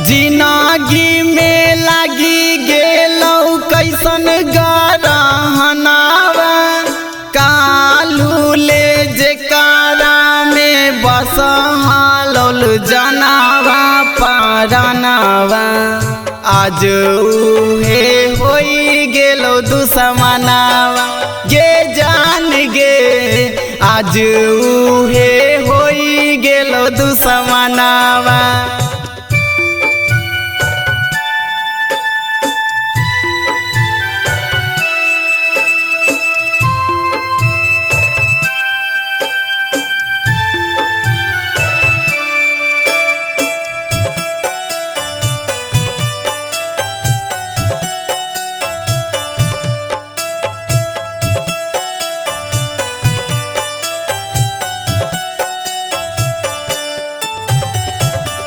जिंदगी में लगी गेलौ कैसन गरहनावा कालू ले जेकारा में बस हालल जनावा पारनावा आज उहे होई गेलौ दुश्मनावा गे जान गे आज उहे होई गेलौ दुश्मनावा।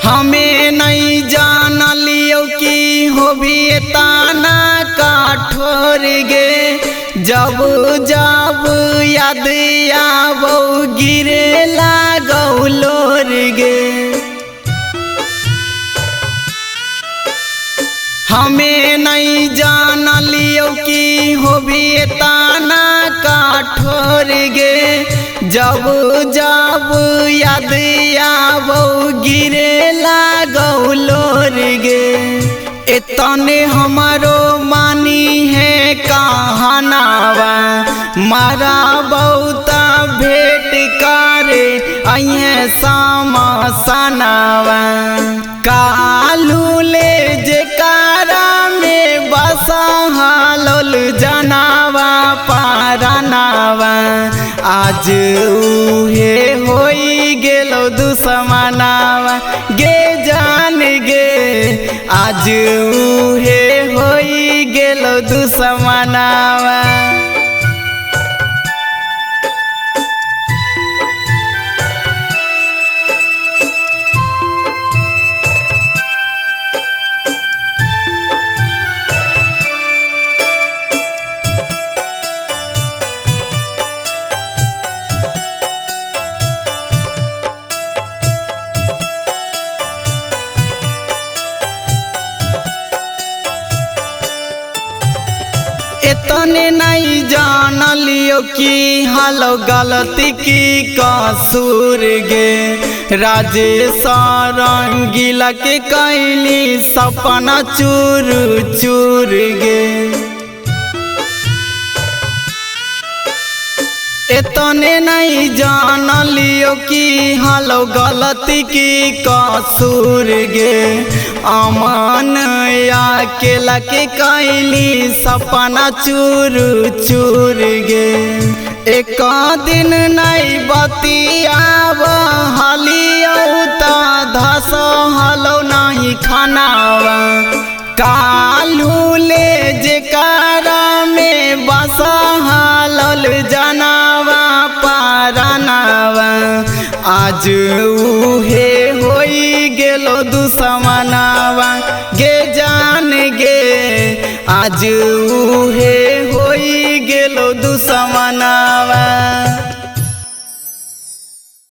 हमें नहीं जानलियो कि होबी ताना कठोर गे जब जब याद आवो गिरे लागौ लोर गे। हमें नहीं जानलियो कि होबी ताना कठोर गे जब जब याद आवो गिरे लागौ लोर गे। इतने हमारो मानी है कहनावा मारा बहुता भेंट करे अये समसनावा कालू ले जेकारा में बस हालल जनावा पारनावा आज उहे होई गेलौ दुश्मनावा गे जान गे आज उहे होई गेलौ दुश्मनावा। इतने नहीं जानलियो कि हालो गलती की कसूर गे राजेश रंगीला के कैली सपना चूर चूर गे। इतने नहीं जानलियो कि हालो गलती की कसूर गे अमन अकेला के कैली सपना चूर चूर गे। एक दिन नहीं बतियाब हलियो त धस हलो नहीं खानावा कालू ले जेकारा में बस हालल जनावा पारनावा आज उहे होई गेलौ दुश्मनावा गे जान गे आज उहे होई गेलौ दुश्मनावा।